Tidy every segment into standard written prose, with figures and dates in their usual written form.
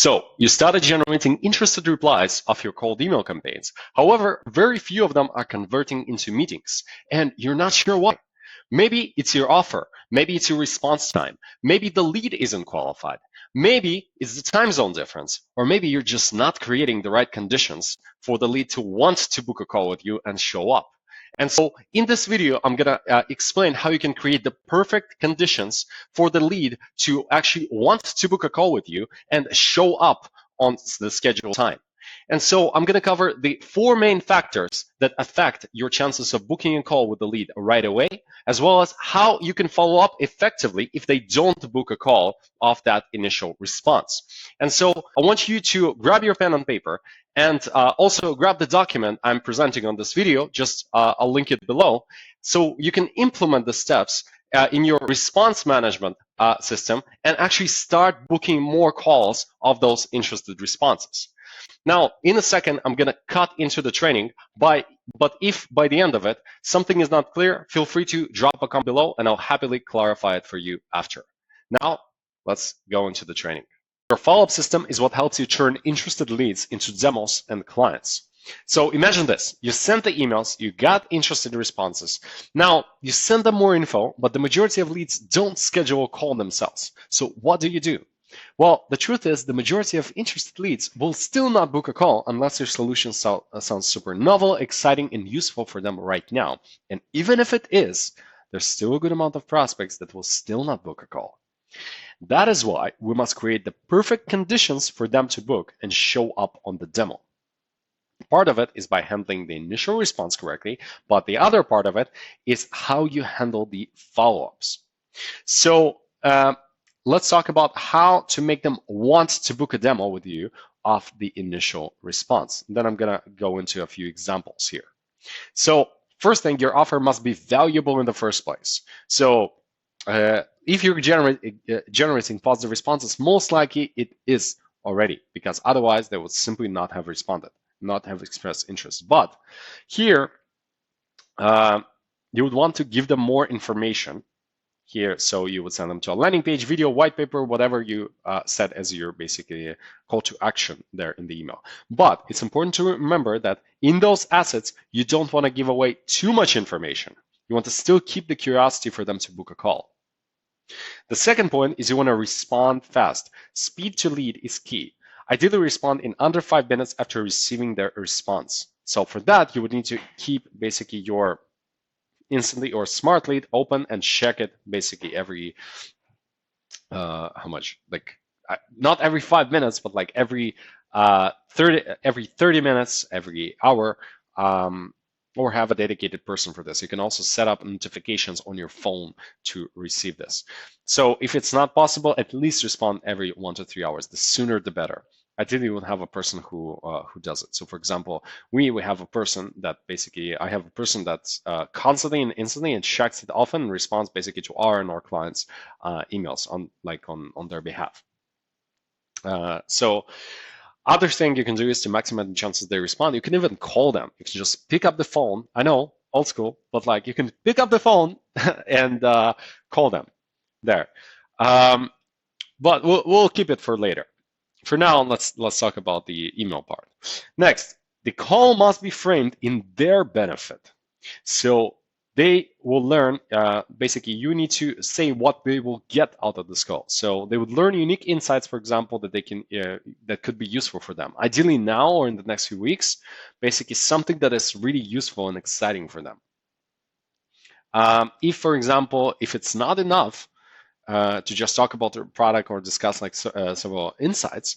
So you started generating interested replies of your cold email campaigns. However, very few of them are converting into meetings, and you're not sure why. Maybe it's your offer. Maybe it's your response time. Maybe the lead isn't qualified. Maybe it's the time zone difference, or maybe you're just not creating the right conditions for the lead to want to book a call with you and show up. And so in this video, I'm going to explain how you can create the perfect conditions for the lead to actually want to book a call with you and show up on the scheduled time. And so I'm going to cover the 4 main factors that affect your chances of booking a call with the lead right away, as well as how you can follow up effectively if they don't book a call off that initial response. And so I want you to grab your pen and paper and also grab the document I'm presenting on this video. Just I'll link it below so you can implement the steps in your response management system and actually start booking more calls of those interested responses. Now, in a second, I'm going to cut into the training, but if by the end of it, something is not clear, feel free to drop a comment below and I'll happily clarify it for you after. Now, let's go into the training. Your follow-up system is what helps you turn interested leads into demos and clients. So imagine this, you sent the emails, you got interested responses. Now, you send them more info, but the majority of leads don't schedule a call themselves. So what do? Well, the truth is the majority of interested leads will still not book a call unless your solution sounds super novel, exciting, and useful for them right now. And even if it is, there's still a good amount of prospects that will still not book a call. That is why we must create the perfect conditions for them to book and show up on the demo. Part of it is by handling the initial response correctly, but the other part of it is how you handle the follow-ups. So let's talk about how to make them want to book a demo with you off the initial response. And then I'm going to go into a few examples here. So first thing, your offer must be valuable in the first place. So if you're generating positive responses, most likely it is already, because otherwise they would simply not have responded, not have expressed interest. But here, you would want to give them more information here. So you would send them to a landing page, video, white paper, whatever you set as your basically call to action there in the email. But it's important to remember that in those assets, you don't want to give away too much information. You want to still keep the curiosity for them to book a call. The second point is you want to respond fast. Speed to lead is key. Ideally respond in under 5 minutes after receiving their response. So for that, you would need to keep basically your instantly or smart lead open and check it basically every how much, like not every 5 minutes, but like every 30 minutes, every hour, or have a dedicated person for this. You can also set up notifications on your phone to receive this. So if it's not possible, at least respond every 1 to 3 hours. The sooner the better. Ideally, you would have a person who does it. So for example, we have a person that basically, I have a person that's constantly and instantly and checks it often and responds basically to our and our clients' emails on their behalf. So other thing you can do is to maximize the chances they respond. You can even call them. You can just pick up the phone. I know, old school, but like you can pick up the phone and call them there. But we'll keep it for later. For now, let's talk about the email part. Next, the call must be framed in their benefit. So they will learn, basically you need to say what they will get out of this call. So they would learn unique insights, for example, that they can that could be useful for them. Ideally now or in the next few weeks, basically something that is really useful and exciting for them. If, for example, if it's not enough, to just talk about the product or discuss like several insights,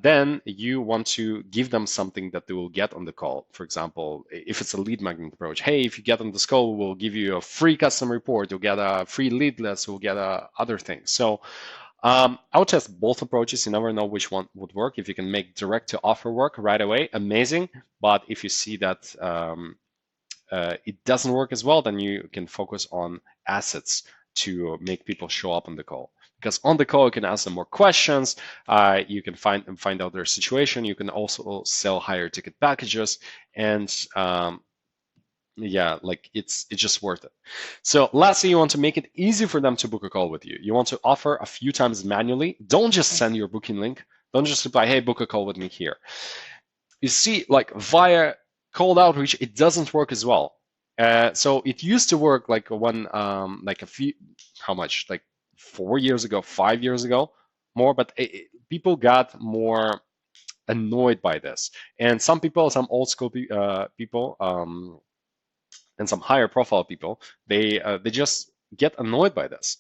then you want to give them something that they will get on the call. For example, if it's a lead magnet approach, hey, if you get on this call, we'll give you a free custom report, you'll get a free lead list, you'll get other things. So I would test both approaches. You never know which one would work. If you can make direct to offer work right away, amazing. But if you see that it doesn't work as well, then you can focus on assets to make people show up on the call. Because on the call, you can ask them more questions. You can find out their situation. You can also sell higher ticket packages, and yeah, like it's just worth it. So lastly, you want to make it easy for them to book a call with you. You want to offer a few times manually. Don't just send your booking link. Don't just reply, hey, book a call with me here. You see, like via cold outreach, it doesn't work as well. So it used to work like when, like a few, how much, like 4 years ago, 5 years ago, more, but people got more annoyed by this. And some people, some old school people, and some higher profile people, they just get annoyed by this.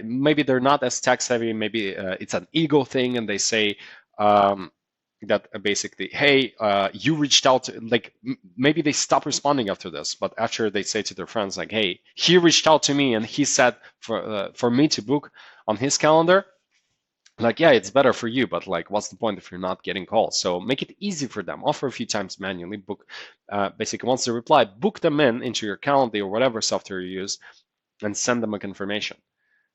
Maybe they're not as tech savvy. Maybe it's an ego thing, and they say that basically, hey, you reached out to, like, maybe they stop responding after this, but after they say to their friends, like, hey, he reached out to me and he said for me to book on his calendar. Like, yeah, it's better for you, but like, what's the point if you're not getting calls? So make it easy for them. Offer a few times manually. Book, basically, once they reply, book them into your calendar or whatever software you use, and send them a confirmation.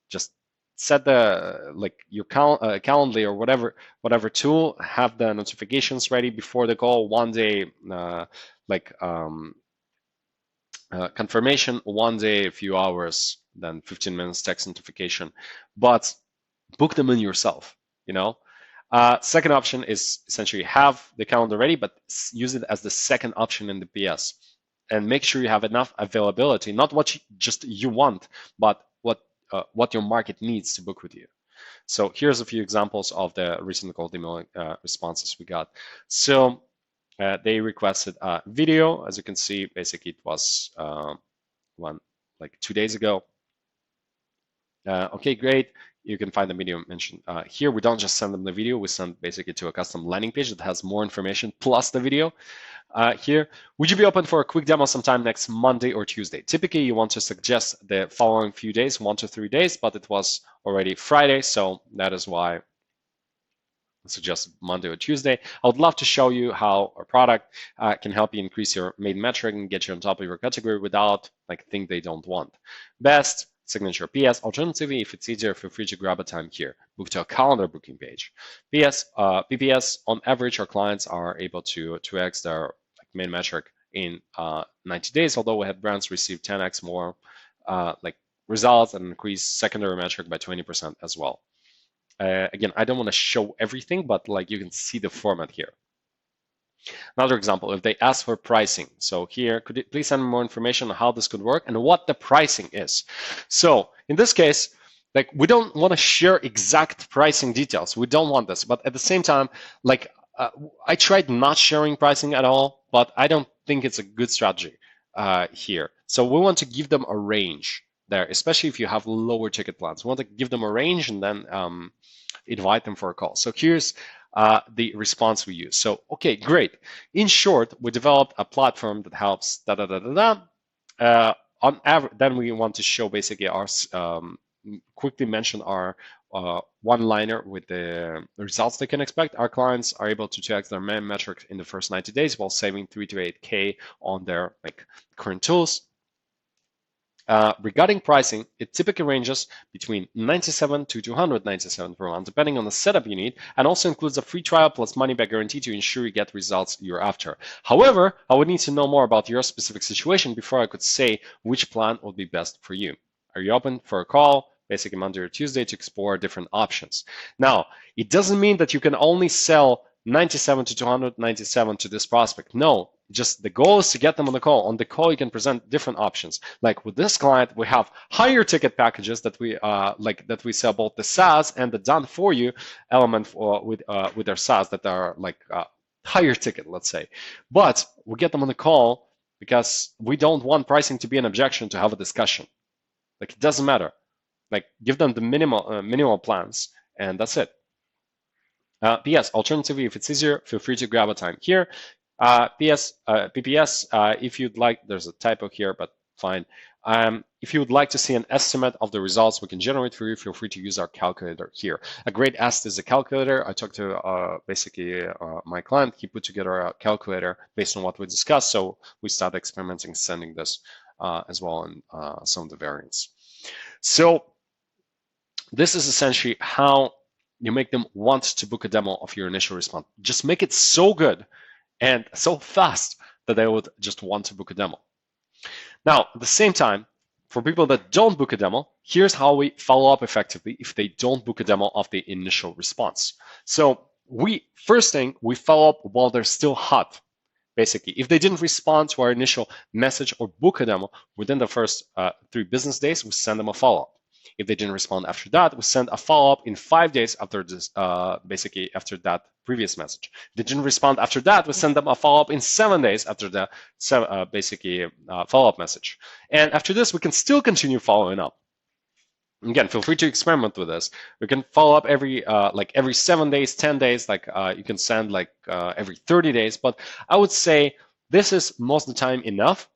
Just set the like your Calendly or whatever tool. Have the notifications ready before the call. One day, confirmation. One day, a few hours, then 15 minutes text notification. But book them in yourself, you know. Second option is essentially have the calendar ready, but use it as the second option in the PS, and make sure you have enough availability, not what you want, but what your market needs to book with you. So here's a few examples of the recent cold email responses we got. So they requested a video. As you can see, basically it was like 2 days ago. Okay, great. You can find the video mentioned here. We don't just send them the video, we send basically to a custom landing page that has more information plus the video. Here, would you be open for a quick demo sometime next Monday or Tuesday? Typically, you want to suggest the following few days, 1 to 3 days, but it was already Friday, so that is why I suggest Monday or Tuesday. I would love to show you how our product can help you increase your main metric and get you on top of your category without like thing they don't want. Best signature. PS, alternatively, if it's easier, feel free to grab a time here. Book to a calendar booking page. PS, PPS, on average, our clients are able to 2x their main metric in 90 days, although we had brands receive 10x more results and increase secondary metric by 20% as well. Again, I don't want to show everything, but like you can see the format here. Another example, if they ask for pricing. So here, could you please send me more information on how this could work and what the pricing is? So in this case, like we don't want to share exact pricing details. We don't want this, but at the same time, like I tried not sharing pricing at all, but I don't think it's a good strategy here. So we want to give them a range there, especially if you have lower ticket plans. We want to give them a range and then invite them for a call. So here's the response we use. So, okay, great. In short, we developed a platform that helps on average. Then we want to show basically our quickly mention our one-liner with the results they can expect. Our clients are able to check their main metrics in the first 90 days while saving 3 to 8K on their current tools. Regarding pricing, it typically ranges between 97 to 297 per month, depending on the setup you need, and also includes a free trial plus money-back guarantee to ensure you get results you're after. However, I would need to know more about your specific situation before I could say which plan would be best for you. Are you open for a call, basically Monday or Tuesday, to explore different options? Now, it doesn't mean that you can only sell 97 to 297 to this prospect. No, just the goal is to get them on the call. On the call, you can present different options. Like with this client, we have higher ticket packages that we sell both the SaaS and the done for you element with our SaaS that are higher ticket, let's say. But we get them on the call because we don't want pricing to be an objection to have a discussion. Like it doesn't matter. Like give them the minimal plans, and that's it. PS, alternatively, if it's easier, feel free to grab a time here. PPS, if you'd like, there's a typo here, but fine. If you would like to see an estimate of the results we can generate for you, feel free to use our calculator here. A great asset is a calculator. I talked to my client. He put together a calculator based on what we discussed. So we started experimenting, sending this as well in some of the variants. So this is essentially how you make them want to book a demo of your initial response. Just make it so good and so fast that they would just want to book a demo. Now, at the same time, for people that don't book a demo, here's how we follow up effectively if they don't book a demo of the initial response. So first thing, we follow up while they're still hot. Basically, if they didn't respond to our initial message or book a demo within the first 3 business days, we send them a follow-up. If they didn't respond after that, we send a follow-up in 5 days after this, basically after that previous message. If they didn't respond after that, we send them a follow-up in 7 days after the follow-up message. And after this, we can still continue following up. Again, feel free to experiment with this. You can follow up every 7 days, 10 days, you can send every 30 days. But I would say this is most of the time enough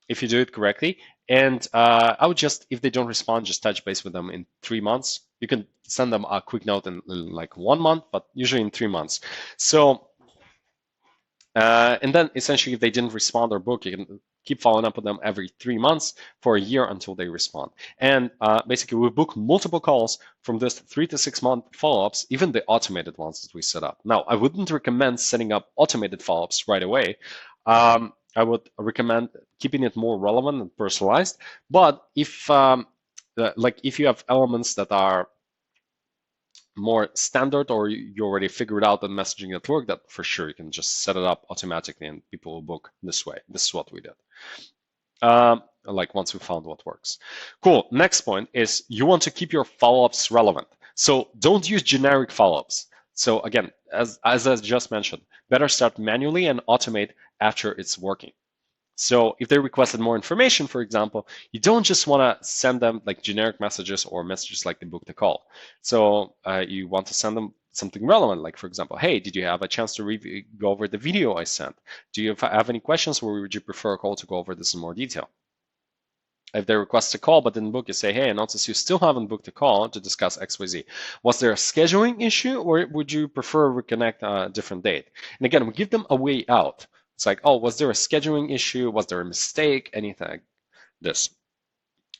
if you do it correctly. And I would just, if they don't respond, just touch base with them in 3 months. You can send them a quick note in like 1 month, but usually in 3 months. So, and then essentially if they didn't respond or book, you can keep following up with them every 3 months for a year until they respond. And basically, we book multiple calls from this 3 to 6 month follow-ups, even the automated ones that we set up. Now, I wouldn't recommend setting up automated follow-ups right away. I would recommend keeping it more relevant and personalized. But if you have elements that are more standard, or you already figured out the messaging network, that for sure you can just set it up automatically and people will book this way. This is what we did. Once we found what works. Cool. Next point is you want to keep your follow-ups relevant. So don't use generic follow-ups. So again, as I just mentioned, better start manually and automate after it's working. So if they requested more information, for example, you don't just want to send them like generic messages or messages like they booked a call. So you want to send them something relevant, like for example, hey, did you have a chance to go over the video I sent? Do you have any questions, or would you prefer a call to go over this in more detail? If they request a call but didn't book, you say, hey, I notice you still haven't booked a call to discuss XYZ. Was there a scheduling issue, or would you prefer reconnect a different date? And again, we give them a way out. It's like, oh, was there a scheduling issue? Was there a mistake? Anything like this.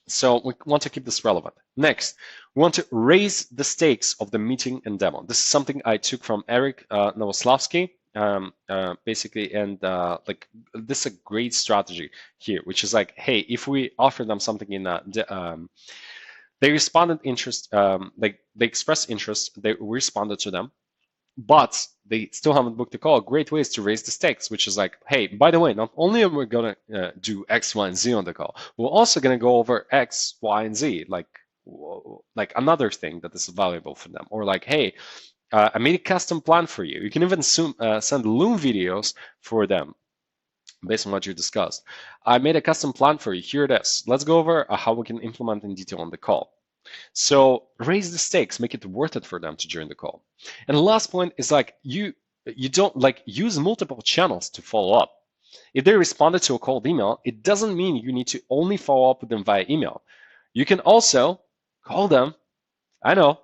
So we want to keep this relevant. Next, we want to raise the stakes of the meeting and demo. This is something I took from Eric Novoslavsky, basically, and this is a great strategy here, which is like, hey, if we offer them something in they responded interest, they expressed interest, we responded to them, but they still haven't booked a call. Great ways to raise the stakes, which is like, hey, by the way, not only are we going to do X, Y, and Z on the call, we're also going to go over X, Y, and Z, like another thing that is valuable for them. Or like, hey, I made a custom plan for you. You can even send Loom videos for them based on what you discussed. I made a custom plan for you. Here it is. Let's go over how we can implement in detail on the call. So raise the stakes, make it worth it for them to join the call. And the last point is like you don't use multiple channels to follow up. If they responded to a cold email, it doesn't mean you need to only follow up with them via email. You can also call them. I know,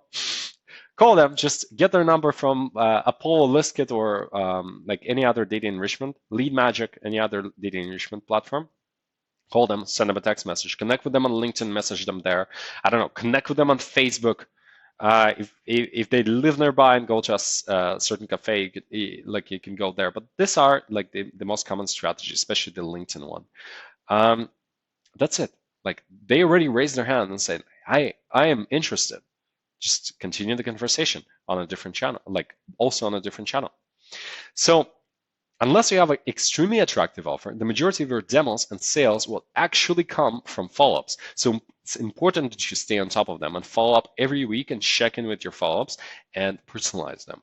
call them. Just get their number from Apollo Listkit or like any other data enrichment, Lead Magic, any other data enrichment platform. Call them, send them a text message, connect with them on LinkedIn, message them there. I don't know, connect with them on Facebook. If they live nearby and go to a certain cafe, you can go there. But these are like the most common strategy, especially the LinkedIn one. That's it. Like they already raised their hand and said, I am interested. Just continue the conversation on a different channel, also on a different channel. So unless you have an extremely attractive offer, the majority of your demos and sales will actually come from follow-ups. So it's important that you stay on top of them and follow up every week and check in with your follow-ups and personalize them.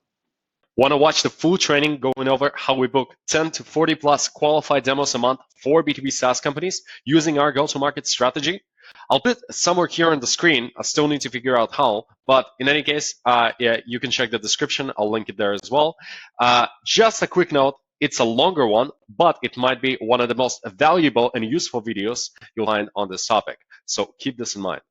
Want to watch the full training going over how we book 10 to 40 plus qualified demos a month for B2B SaaS companies using our go-to-market strategy? I'll put it somewhere here on the screen. I still need to figure out how, but in any case, yeah, you can check the description. I'll link it there as well. Just a quick note. It's a longer one, but it might be one of the most valuable and useful videos you'll find on this topic. So keep this in mind.